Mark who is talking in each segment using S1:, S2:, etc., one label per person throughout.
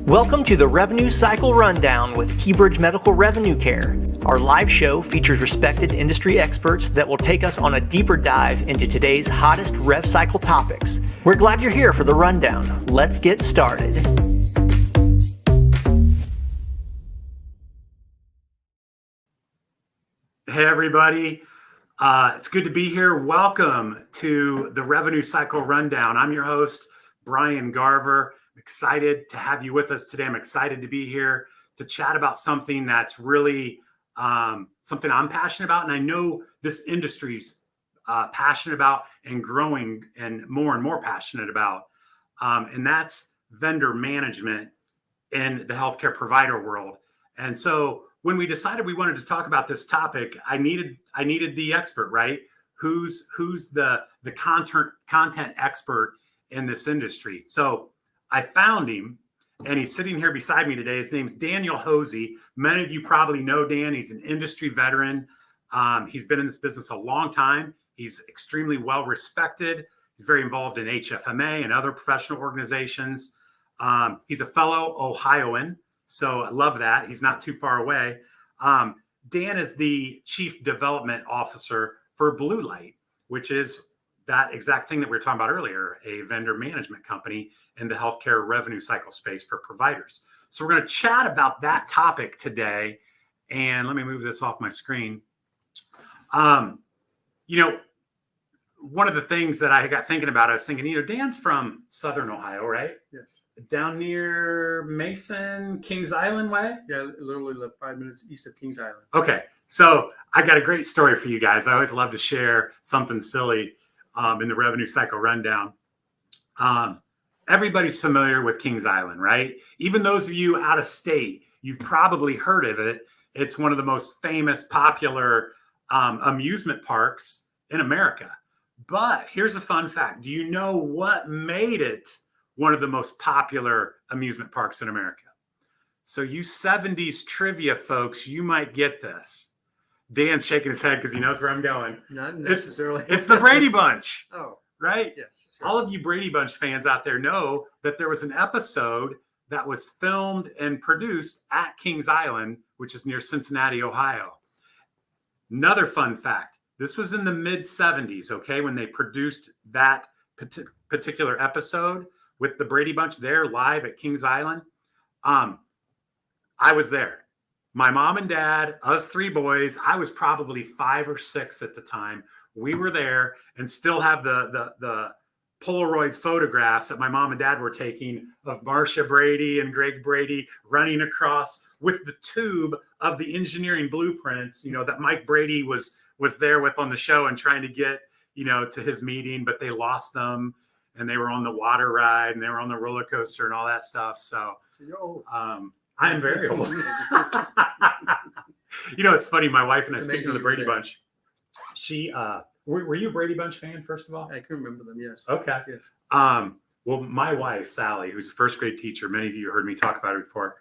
S1: Welcome to the Revenue Cycle Rundown with KeyBridge Medical Revenue Care. Our live show features respected industry experts that will take us on a deeper dive into today's hottest rev cycle topics. We're glad you're here for the rundown. Let's get started.
S2: Hey everybody, it's good to be here. Welcome to the Revenue Cycle Rundown. I'm your host, Brian Garver. I'm excited to have you with us today. I'm excited to be here to chat about something that's really something I'm passionate about, and I know this industry's passionate about and growing and more passionate about, and that's vendor management in the healthcare provider world. And so when we decided we wanted to talk about this topic, I needed the expert, right? Who's the content expert in this industry? So I found him, and he's sitting here beside me today. His name's Daniel Hosey. Many of you probably know Dan. He's an industry veteran. He's been in this business a long time. He's extremely well respected. He's very involved in HFMA and other professional organizations. He's a fellow Ohioan, so I love that. He's not too far away. Dan is the Chief Development Officer for Blue Light, which is that exact thing that we were talking about earlier, a vendor management company in the healthcare revenue cycle space for providers. So we're going to chat about that topic today. And let me move this off my screen. One of the things that I got thinking about, I was thinking, Dan's from Southern Ohio, right?
S3: Yes.
S2: Down near Mason, Kings Island way?
S3: Yeah, literally 5 minutes east of Kings Island.
S2: Okay. So I got a great story for you guys. I always love to share something silly in the revenue cycle rundown. Everybody's familiar with Kings Island, right? Even those of you out of state, you've probably heard of it. It's one of the most famous, popular amusement parks in America. But here's a fun fact. Do you know what made it one of the most popular amusement parks in America? So you 70s trivia folks, you might get this. Dan's shaking his head because he knows where I'm going.
S3: Not necessarily.
S2: It's the Brady Bunch.
S3: Oh,
S2: right?
S3: yes. Sure.
S2: All of you Brady Bunch fans out there know that there was an episode that was filmed and produced at Kings Island, which is near Cincinnati, Ohio. Another fun fact. This was in the mid-70s, okay, when they produced that particular episode with the Brady Bunch there live at Kings Island. I was there. My mom and dad, us three boys, I was probably 5 or 6 at the time. We were there and still have the Polaroid photographs that my mom and dad were taking of Marcia Brady and Greg Brady running across with the tube of the engineering blueprints, that Mike Brady was there with on the show and trying to get, to his meeting, but they lost them, and they were on the water ride and they were on the roller coaster and all that stuff. So
S3: you're old.
S2: I am very old. It's funny. My wife and I, speaking of the Brady Bunch, she, were you a Brady Bunch fan, first of all?
S3: I can remember them, yes.
S2: Okay.
S3: Yes.
S2: Well, my wife, Sally, who's a first grade teacher, many of you heard me talk about her before.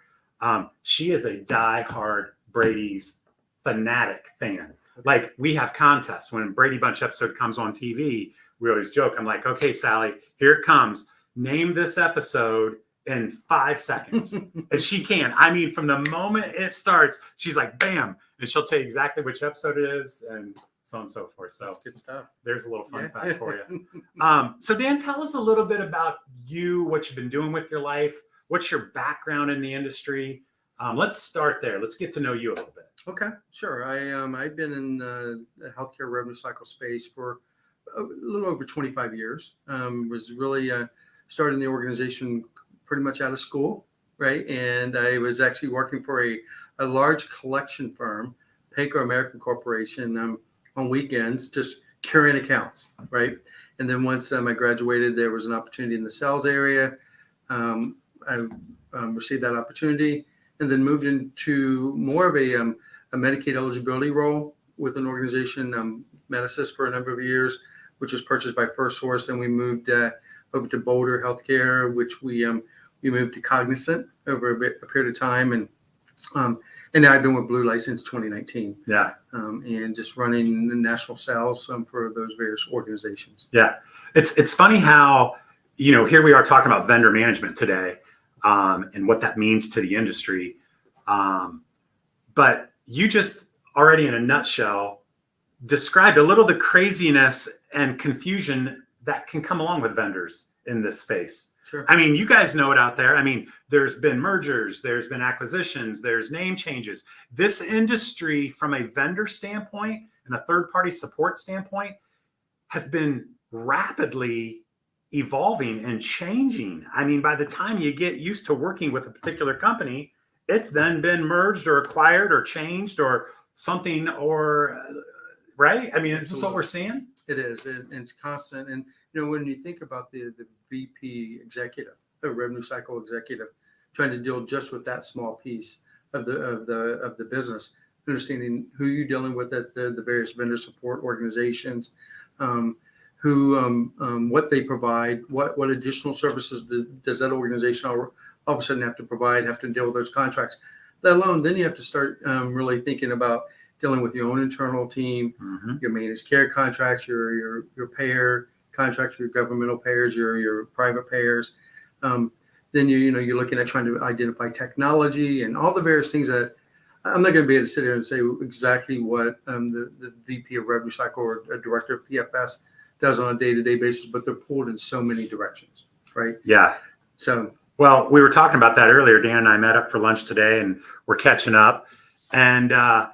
S2: She is a diehard Brady's fanatic fan. Like, we have contests when a Brady Bunch episode comes on TV. We always joke. I'm like, okay, Sally, here it comes. Name this episode in 5 seconds. And she can. I mean, from the moment it starts, she's like, bam. And she'll tell you exactly which episode it is and so on and so forth. So
S3: that's good stuff.
S2: There's a little fun fact for you. So Dan, tell us a little bit about you, what you've been doing with your life. What's your background in the industry? Let's start there. Let's get to know you a little bit.
S3: Okay, sure. I've been in the healthcare revenue cycle space for a little over 25 years. Was really starting the organization pretty much out of school, right? And I was actually working for a large collection firm, Payco American Corporation, on weekends, just carrying accounts, right? And then once I graduated, there was an opportunity in the sales area. I received that opportunity and then moved into more of a Medicaid eligibility role with an organization, Medisys, for a number of years, which was purchased by First Source. And we moved over to Boulder Healthcare, which we moved to Cognizant over a period of time. And now I've been with Blue Light since 2019.
S2: Yeah.
S3: And just running the national sales for those various organizations.
S2: Yeah. It's funny how, here we are talking about vendor management today. and what that means to the industry. But you just already in a nutshell described a little the craziness and confusion that can come along with vendors in this space.
S3: Sure.
S2: I mean, you guys know it out there. I mean, there's been mergers, there's been acquisitions, there's name changes. This industry, from a vendor standpoint and a third-party support standpoint, has been rapidly evolving and changing. I mean, by the time you get used to working with a particular company, it's then been merged or acquired or changed or something, or right? I mean, is this what we're seeing?
S3: It is. It's constant. And when you think about the VP executive, the revenue cycle executive, trying to deal just with that small piece of the business, understanding who you're dealing with at the various vendor support organizations, what they provide, what additional services does that organization all of a sudden have to provide, have to deal with those contracts. Let alone, then you have to start really thinking about dealing with your own internal team, your managed care contracts, your payer contracts, your governmental payers, your private payers. Then you're looking at trying to identify technology and all the various things that I'm not going to be able to sit here and say exactly what the VP of Revenue Cycle or a director of PFS does on a day-to-day basis, but they're pulled in so many directions, right?
S2: Yeah.
S3: So,
S2: well, we were talking about that earlier. Dan and I met up for lunch today, and we're catching up. And as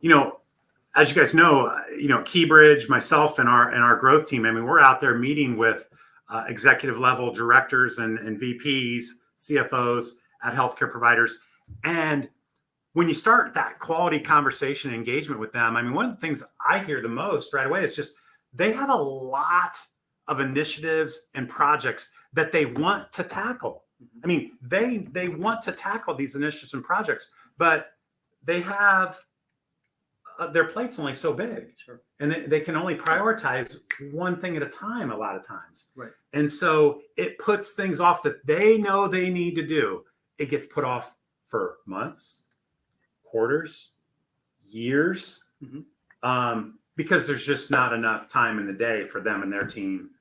S2: you guys know, KeyBridge, myself, and our growth team. I mean, we're out there meeting with executive level directors and VPs, CFOs at healthcare providers, and when you start that quality conversation and engagement with them, I mean, one of the things I hear the most right away is just they have a lot of initiatives and projects that they want to tackle. I mean, they want to tackle these initiatives and projects, but they have their plate's only so big.
S3: Sure.
S2: And they can only prioritize one thing at a time a lot of times.
S3: Right.
S2: And so it puts things off that they know they need to do. It gets put off for months, quarters, years, because there's just not enough time in the day for them and their team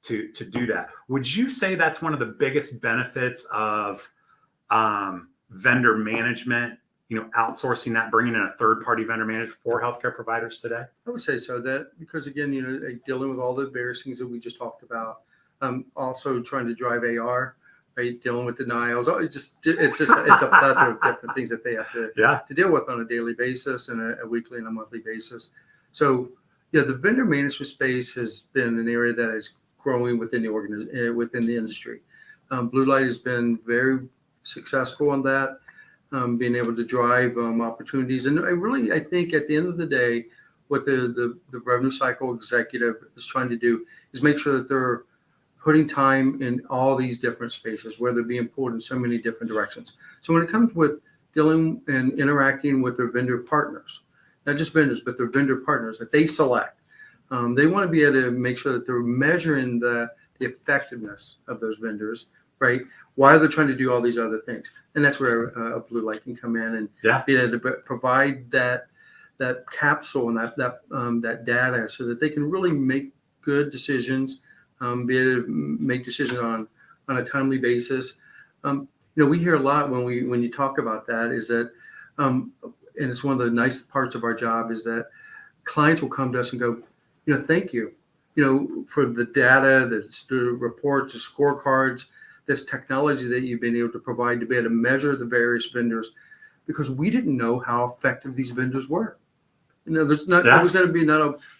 S2: to do that. Would you say that's one of the biggest benefits of vendor management, outsourcing that, bringing in a third-party vendor manager for healthcare providers today?
S3: I would say so, that because again, dealing with all the various things that we just talked about, also trying to drive AR, right? Dealing with denials. It's a plethora of different things that they have to deal with on a daily basis and a weekly and a monthly basis. So the vendor management space has been an area that is growing within the industry. Blue Light has been very successful in that, being able to drive opportunities. And I think at the end of the day, what the revenue cycle executive is trying to do is make sure that they're putting time in all these different spaces where they're being pulled in so many different directions. So when it comes with dealing and interacting with their vendor partners, not just vendors, but their vendor partners that they select, they want to be able to make sure that they're measuring the effectiveness of those vendors, right? While they're trying to do all these other things. And that's where a Blue Light can come in and be able to provide that capsule and that data so that they can really make good decisions, be able to make decisions on a timely basis. We hear a lot when you talk about that is that, and it's one of the nice parts of our job is that clients will come to us and go, thank you, for the data, the reports, the scorecards, this technology that you've been able to provide to be able to measure the various vendors, because we didn't know how effective these vendors were. There's not, there was going to be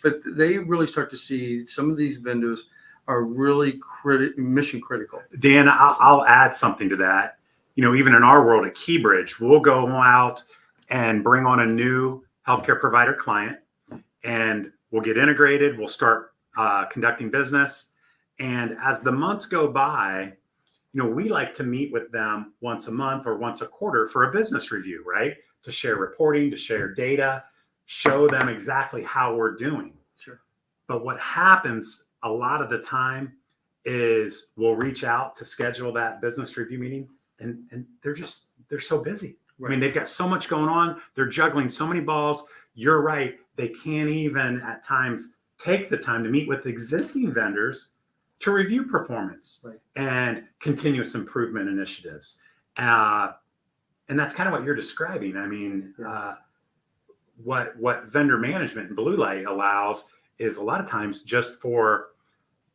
S3: but they really start to see some of these vendors are really mission critical.
S2: Dan, I'll add something to that. Even in our world at KeyBridge, we'll go out and bring on a new healthcare provider client, and we'll get integrated. We'll start conducting business. And as the months go by, we like to meet with them once a month or once a quarter for a business review, right? To share reporting, to share data, show them exactly how we're doing.
S3: Sure.
S2: But what happens a lot of the time is we'll reach out to schedule that business review meeting, and they're so busy. Right. I mean, they've got so much going on. They're juggling so many balls. You're right. They can't even at times take the time to meet with existing vendors to review performance and continuous improvement initiatives. And that's kind of what you're describing. I mean,
S3: Yes.
S2: what vendor management and Blue Light allows is a lot of times just for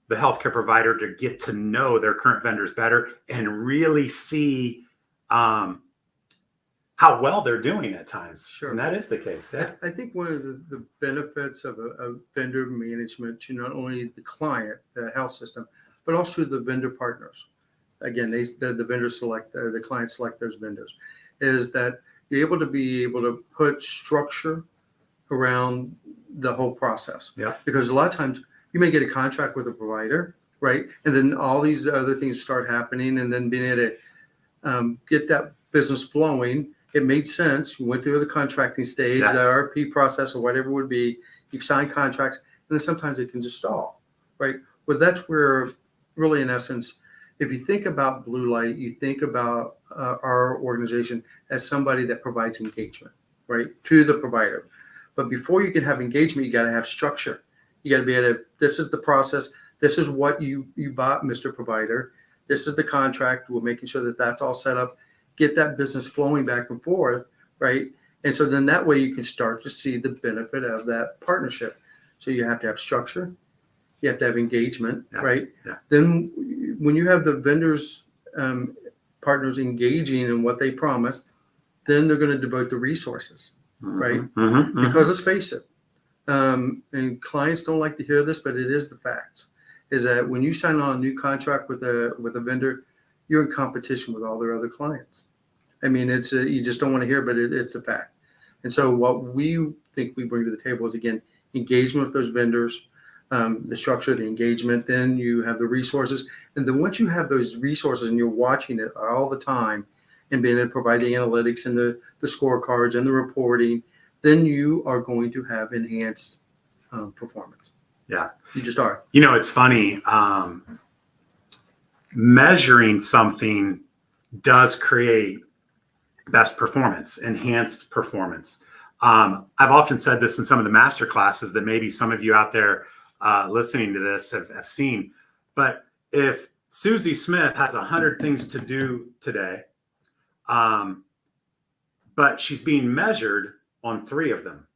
S2: the healthcare provider to get to know their current vendors better and really see how well they're doing at times.
S3: Sure.
S2: And that is the case. Yeah.
S3: I think one of the benefits of a vendor management to not only the client, the health system, but also the vendor partners. Again, the vendors select, the clients select those vendors, is that you're able to put structure around the whole process.
S2: Yeah.
S3: Because a lot of times you may get a contract with a provider, right? And then all these other things start happening, and then being able to get that business flowing. It made sense. You went through the contracting stage,
S2: Yeah.
S3: the RFP process, or whatever it would be. You've signed contracts, and then sometimes it can just stall, right? But that's where, really, in essence, if you think about Blue Light, you think about our organization as somebody that provides engagement, right, to the provider. But before you can have engagement, you got to have structure. You got to be able to, this is the process. This is what you bought, Mr. Provider. This is the contract. We're making sure that that's all set up. Get that business flowing back and forth, right? And so then that way you can start to see the benefit of that partnership. So you have to have structure. You have to have engagement,
S2: Yeah.
S3: right?
S2: Yeah.
S3: Then when you have the vendors, partners engaging in what they promised, then they're going to devote the resources, right? Because let's face it, and clients don't like to hear this, but it is the facts, is that when you sign on a new contract with a vendor, you're in competition with all their other clients. I mean, it's you just don't want to hear, but it's a fact. And so what we think we bring to the table is, again, engagement with those vendors, the structure, the engagement. Then you have the resources. And then once you have those resources and you're watching it all the time and being able to provide the analytics and the scorecards and the reporting, then you are going to have enhanced performance.
S2: Yeah.
S3: You just are.
S2: You know, it's funny. Measuring something does create best performance, enhanced performance. I've often said this in some of the master classes that maybe some of you out there listening to this have seen. But if Susie Smith has 100 things to do today, but she's being measured on 3 of them,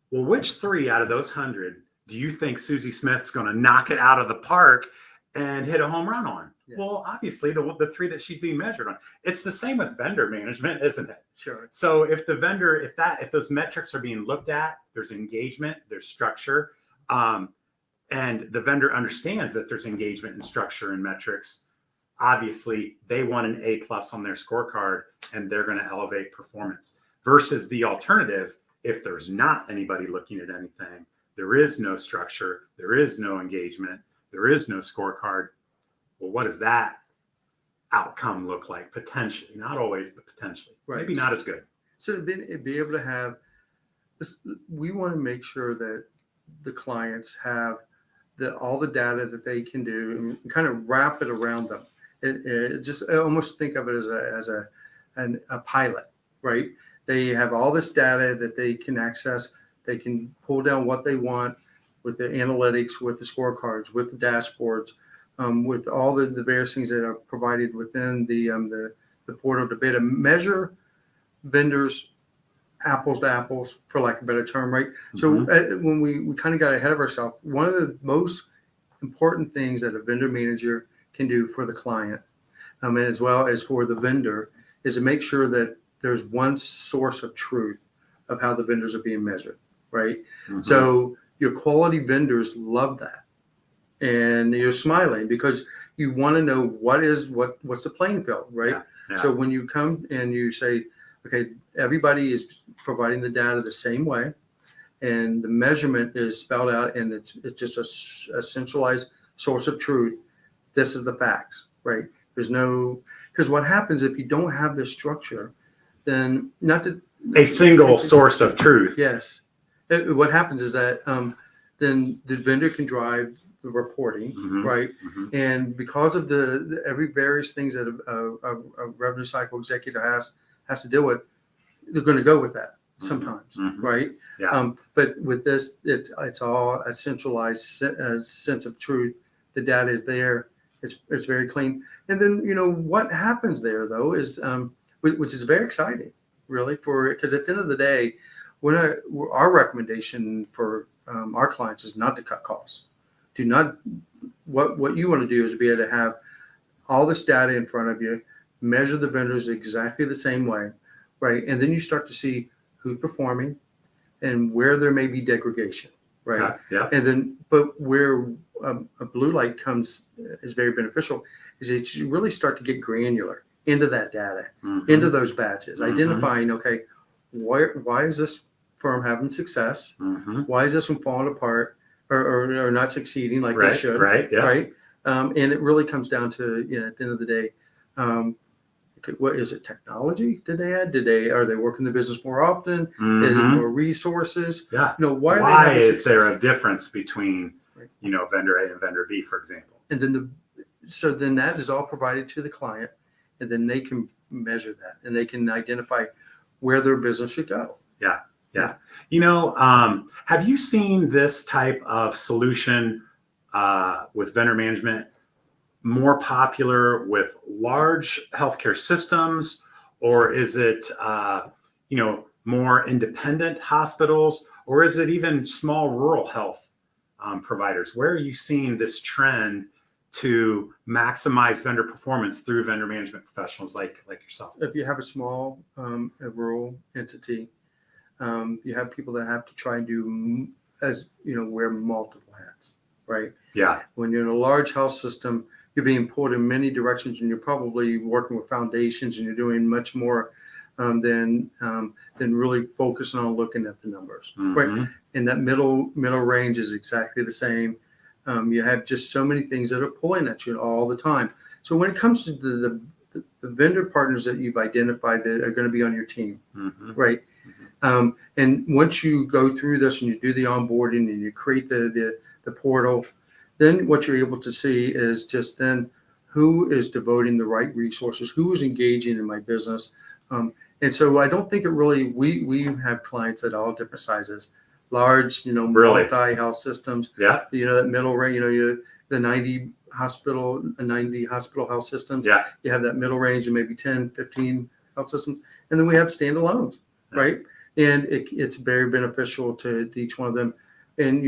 S2: well, which 3 out of those 100 do you think Susie Smith's going to knock it out of the park and hit a home run on? Yes. Well, obviously the 3 that she's being measured on. It's the same with vendor management, isn't it?
S3: Sure.
S2: So if the vendor, if those metrics are being looked at, there's engagement, there's structure, and the vendor understands that there's engagement and structure and metrics, obviously they want an A+ on their scorecard and they're going to elevate performance. Versus the alternative, if there's not anybody looking at anything, there is no structure, there is no engagement, there is no scorecard. Well, what does that outcome look like? Potentially, not always, but potentially. Right. Maybe not as good.
S3: So to be able to have this, we want to make sure that the clients have all the data that they can do and kind of wrap it around them. I almost think of it as a pilot, right? They have all this data that they can access. They can pull down what they want with the analytics, with the scorecards, with the dashboards, with all the various things that are provided within the portal to be able to measure vendors apples to apples, for lack of a better term, right? Mm-hmm. So when we kind of got ahead of ourselves, one of the most important things that a vendor manager can do for the client, and as well as for the vendor, is to make sure that there's one source of truth of how the vendors are being measured, right? Mm-hmm. So your quality vendors love that. And you're smiling because you want to know what's the playing field, right? Yeah, yeah. So when you come and you say, okay, everybody is providing the data the same way, and the measurement is spelled out, and it's just a centralized source of truth. This is the facts, right? There's no, because what happens if you don't have this structure, then
S2: a single source of truth.
S3: Yes. What happens is that then the vendor can drive the reporting, mm-hmm, right? Mm-hmm. And because of the every various things that a revenue cycle executive has to deal with, they're going to go with that sometimes, mm-hmm, right? Yeah. But with this, it's all a centralized sense of truth. The data is there, It's very clean. And then, what happens there though is, which is very exciting, really, because at the end of the day, our recommendation for our clients is not to cut costs. Do not. What you want to do is be able to have all this data in front of you, measure the vendors exactly the same way, right? And then you start to see who's performing and where there may be degradation, right?
S2: Yeah.
S3: And then, but where a blue light is very beneficial is that you really start to get granular into that data, into those batches, identifying, okay, why is this firm having success? Why is this one falling apart or not succeeding like they should?
S2: Right. Yeah.
S3: Right. And it really comes down to, at the end of the day, what is it? Technology? Did they add? Are they working the business more often? Is it more resources?
S2: Yeah.
S3: Why
S2: is there a difference between, vendor A and vendor B, for example?
S3: And then that is all provided to the client, and then they can measure that and they can identify where their business should go.
S2: Yeah. Have you seen this type of solution with vendor management more popular with large healthcare systems, or is it, more independent hospitals, or is it even small rural health providers? Where are you seeing this trend to maximize vendor performance through vendor management professionals like yourself?
S3: If you have a small a rural entity, you have people that have to try and do, wear multiple hats, right?
S2: Yeah.
S3: When you're in a large health system, you're being pulled in many directions, and you're probably working with foundations, and you're doing much more than really focusing on looking at the numbers, right? And that middle range is exactly the same. You have just so many things that are pulling at you all the time. So when it comes to the vendor partners that you've identified that are going to be on your team, right? And once you go through this and you do the onboarding and you create the portal, then what you're able to see is just then who is devoting the right resources, who is engaging in my business. And so I don't think it really, we have clients at all different sizes, large, multi-health systems.
S2: Yeah.
S3: That middle range, the 90 hospital health systems.
S2: Yeah.
S3: You have that middle range of maybe 10, 15 health systems. And then we have standalones, right? And it's very beneficial to each one of them. And,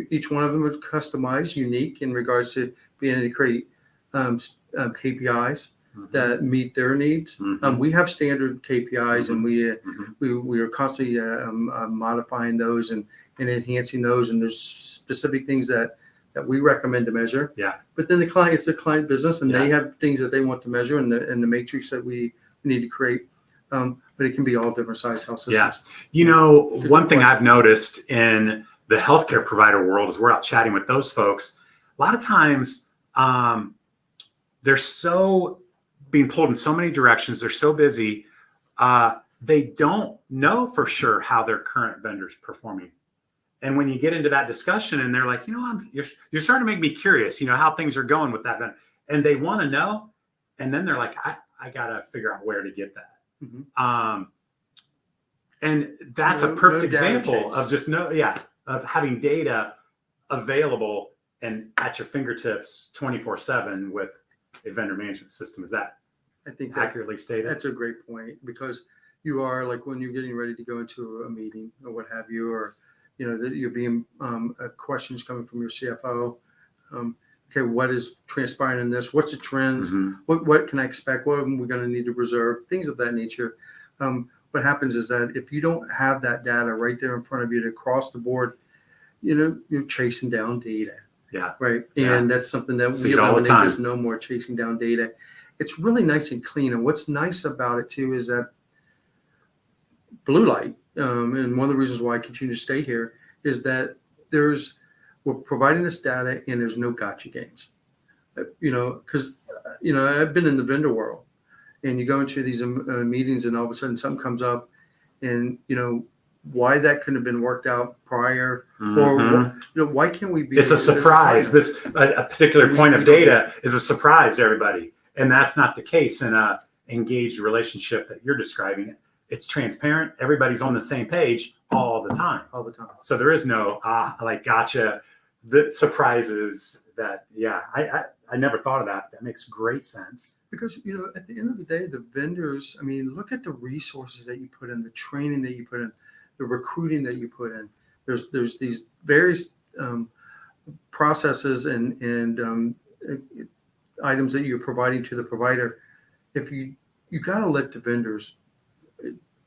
S3: each one of them is customized, unique in regards to being able to create KPIs that meet their needs. We have standard KPIs, and we are constantly modifying those and enhancing those. And there's specific things that we recommend to measure.
S2: Yeah. But
S3: then it's the client business, and they have things that they want to measure, and the matrix that we need to create. But it can be all different size health systems.
S2: Yeah. One thing I've noticed in the healthcare provider world is we're out chatting with those folks. A lot of times they're so being pulled in so many directions. They're so busy. They don't know for sure how their current vendor's performing. And when you get into that discussion and they're like, you're starting to make me curious, how things are going with that vendor. And they want to know. And then they're like, I got to figure out where to get that. And that's a perfect example of just of having data available and at your fingertips 24/7 with a vendor management system. Is that accurately stated?
S3: That's a great point, because you are, like, when you're getting ready to go into a meeting or what have you, or that you're being questions coming from your CFO. Okay, what is transpiring in this? What's the trends? What can I expect? What are we going to need to reserve? Things of that nature. What happens is that if you don't have that data right there in front of you to cross the board, you're chasing down data.
S2: Yeah.
S3: Right.
S2: Yeah.
S3: And that's something that
S2: we eliminate.
S3: There's no more chasing down data. It's really nice and clean. And what's nice about it too is that blue light, and one of the reasons why I continue to stay here is that we're providing this data and there's no gotcha games. Because I've been in the vendor world, and you go into these meetings and all of a sudden something comes up, and why that couldn't have been worked out prior, or why can't we be?
S2: It's a surprise. A particular point of data is a surprise to everybody, and that's not the case in a engaged relationship that you're describing. It's transparent. Everybody's on the same page all the time.
S3: All the time.
S2: So there is no gotcha. The surprises I never thought of that. That makes great sense.
S3: Because, at the end of the day, the vendors, I mean, look at the resources that you put in, the training that you put in, the recruiting that you put in. There's these various processes and items that you're providing to the provider. If you got to let the vendors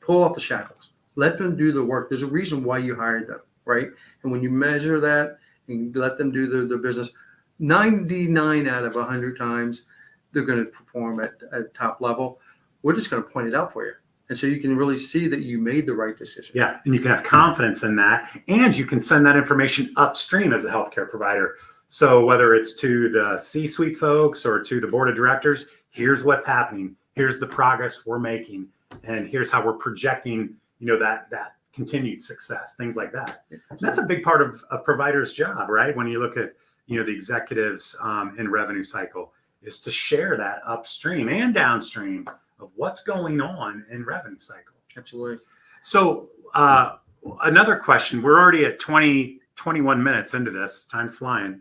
S3: pull off the shackles, let them do the work. There's a reason why you hired them, right? And when you measure that and let them do their business, 99 out of 100 times, they're going to perform at top level. We're just going to point it out for you. And so you can really see that you made the right decision.
S2: Yeah. And you can have confidence in that. And you can send that information upstream as a healthcare provider. So whether it's to the C-suite folks or to the board of directors, here's what's happening. Here's the progress we're making. And here's how we're projecting, that continued success, things like that. That's a big part of a provider's job, right? When you look at, the executives in revenue cycle, is to share that upstream and downstream of what's going on in revenue cycle.
S3: Absolutely.
S2: So another question, we're already at 21 minutes into this, time's flying.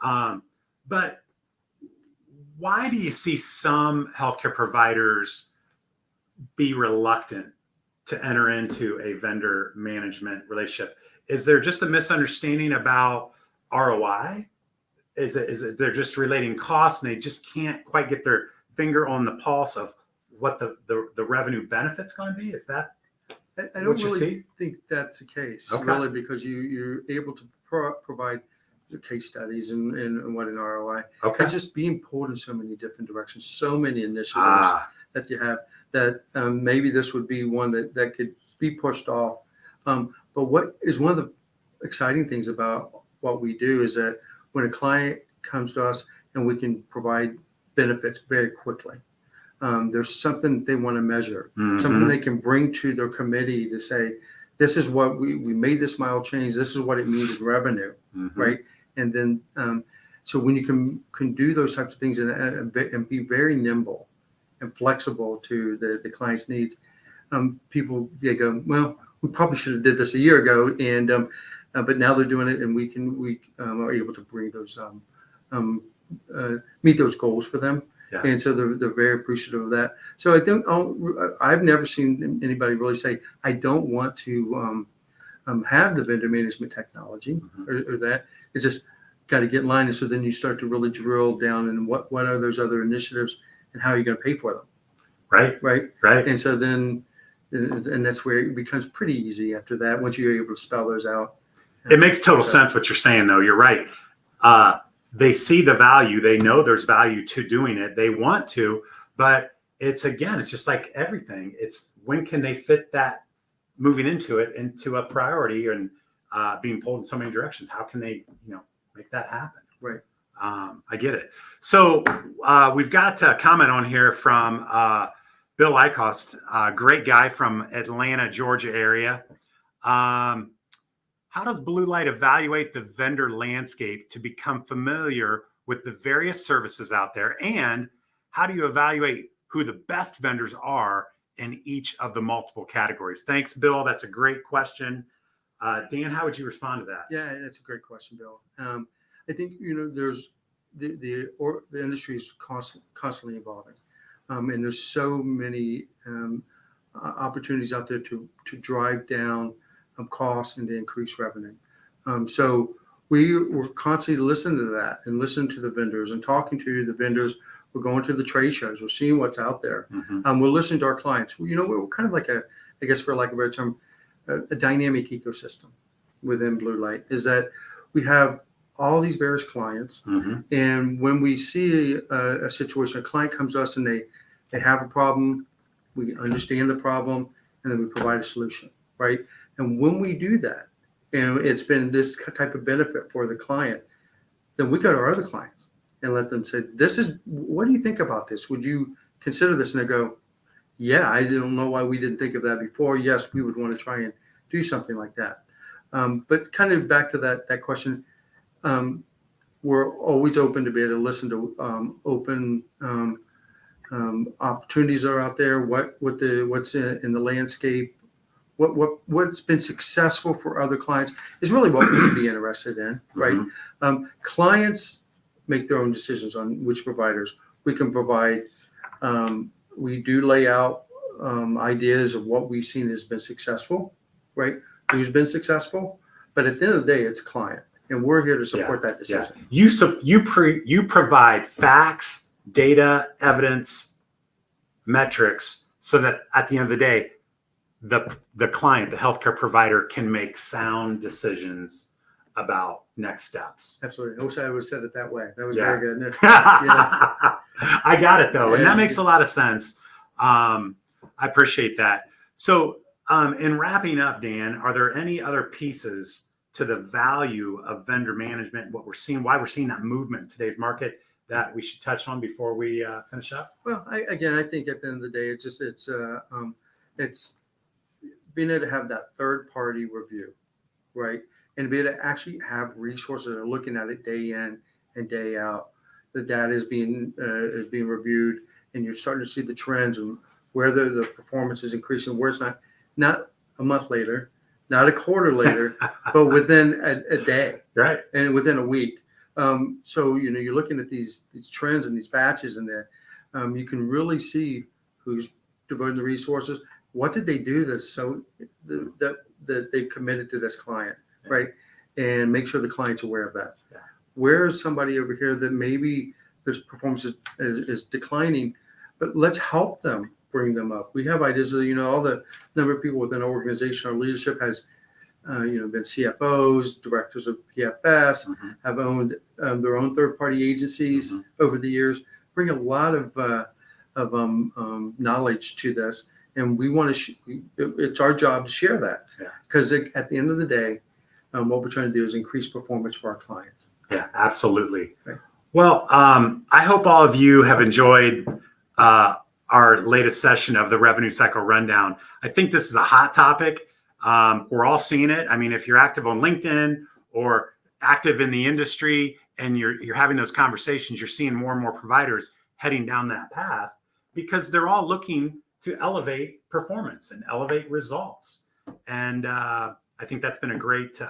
S2: But why do you see some healthcare providers be reluctant to enter into a vendor management relationship? Is there just a misunderstanding about ROI? Is it they're just relating costs and they just can't quite get their finger on the pulse of what the revenue benefit's going to be? Is that
S3: I don't really think that's the case,
S2: okay.
S3: Really, because you're able to provide the case studies and what an ROI.
S2: Okay.
S3: It's just being pulled in so many different directions, so many initiatives that you have that maybe this would be one that could be pushed off. But what is one of the exciting things about what we do is that when a client comes to us and we can provide benefits very quickly, there's something they want to measure, something they can bring to their committee to say, this is what we made this mild change. This is what it means in revenue, right? And then, so when you can do those types of things and be very nimble and flexible to the client's needs, they go, well, we probably should have did this a year ago, and but now they're doing it, and we are able to bring those meet those goals for them.
S2: Yeah.
S3: And so they're very appreciative of that. So I think I've never seen anybody really say, I don't want to have the vendor management technology or that. It's just got to get in line. And so then you start to really drill down and what are those other initiatives and how are you going to pay for them? Right. And so then, and that's where it becomes pretty easy after that, once you're able to spell those out.
S2: It makes total sense what you're saying, though. You're right. They see the value. They know there's value to doing it. They want to, but it's just like everything. It's when can they fit that moving into a priority and being pulled in so many directions. How can they, make that happen?
S3: Right.
S2: I get it. So we've got a comment on here from Bill Eichhost, great guy from Atlanta, Georgia area. How does Blue Light evaluate the vendor landscape to become familiar with the various services out there? And how do you evaluate who the best vendors are in each of the multiple categories? Thanks, Bill. That's a great question. Dan, how would you respond to that?
S3: Yeah, that's a great question, Bill. I think, there's the industry is constantly evolving. And there's so many opportunities out there to drive down costs and to increase revenue. So we're constantly listening to that and listening to the vendors and talking to the vendors. We're going to the trade shows. We're seeing what's out there. We're listening to our clients. We're kind of like I guess for lack of a better term, a dynamic ecosystem within Blue Light, is that we have all these various clients. And when we see a situation, a client comes to us and they have a problem, we understand the problem, and then we provide a solution, right? And when we do that, and it's been this type of benefit for the client, then we go to our other clients and let them say, what do you think about this? Would you consider this? And they go, yeah, I don't know why we didn't think of that before. Yes, we would want to try and do something like that. But kind of back to that question, we're always open to be able to listen to open opportunities that are out there. What's in the landscape. What's been successful for other clients is really what we'd be interested in, right? Clients make their own decisions on which providers we can provide. We do lay out ideas of what we've seen has been successful, right? Who's been successful, but at the end of the day, it's client, and we're here to support that decision.
S2: You provide facts, data, evidence, metrics, so that at the end of the day, the client, the healthcare provider, can make sound decisions about next steps.
S3: Absolutely. I wish I would have said it that way. That was very good.
S2: I got it though. And that makes a lot of sense. I appreciate that. So in wrapping up, Dan, are there any other pieces to the value of vendor management, what we're seeing, why we're seeing that movement in today's market that we should touch on before we finish up?
S3: Well, I think at the end of the day, it's being able to have that third party review, right? And be able to actually have resources that are looking at it day in and day out. The data is being reviewed, and you're starting to see the trends and where the performance is increasing, where it's not a month later, not a quarter later, but within a day,
S2: right,
S3: and within a week. So you're looking at these trends and these batches, and you can really see who's devoting the resources. What did they do that they committed to this client, right? And make sure the client's aware of that.
S2: Yeah.
S3: Where's somebody over here that maybe their performance is declining, but let's help them bring them up. We have ideas of, all the number of people within our organization, our leadership has, been CFOs, directors of PFS, have owned their own third-party agencies over the years, bring a lot of knowledge to this. And we want to, it's our job to share that, because at the end of the day, what we're trying to do is increase performance for our clients.
S2: Yeah, absolutely.
S3: Right.
S2: Well, I hope all of you have enjoyed our latest session of the Revenue Cycle Rundown. I think this is a hot topic. We're all seeing it. I mean, if you're active on LinkedIn or active in the industry and you're having those conversations, you're seeing more and more providers heading down that path because they're all looking to elevate performance and elevate results. And I think that's been a great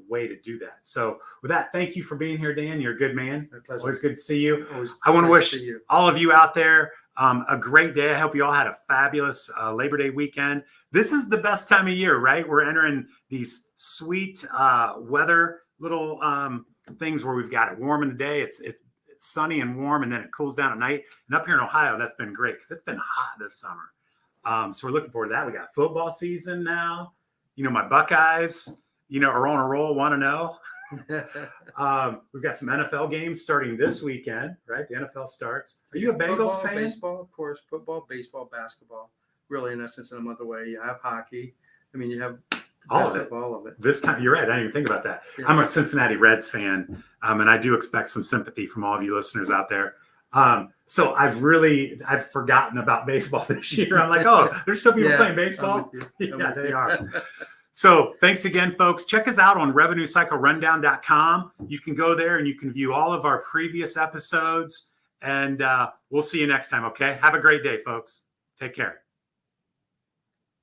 S2: way to do that. So with that, thank you for being here, Dan. You're a good man. Always good to see you. I want to wish all of you out there a great day. I hope you all had a fabulous Labor Day weekend. This is the best time of year, right? We're entering these sweet weather little things where we've got it warm in the day. It's sunny and warm, and then it cools down at night. And up here in Ohio, that's been great because it's been hot this summer. So we're looking forward to that. We got football season now. My Buckeyes, are on a roll, 1-0. We've got some NFL games starting this weekend, right? The NFL starts. Are you a Bengals fan?
S3: Baseball, of course. Football, baseball, basketball. Really, in essence, in a month away. You have hockey. I mean, you have all of it. This time,
S2: you're right. I didn't even think about that. Yeah. I'm a Cincinnati Reds fan, and I do expect some sympathy from all of you listeners out there. So I've forgotten about baseball this year. I'm like, oh, there's still people playing baseball. Yeah, they are. So thanks again, folks. Check us out on revenuecyclerundown.com. You can go there and you can view all of our previous episodes, and we'll see you next time. Okay. Have a great day, folks. Take care.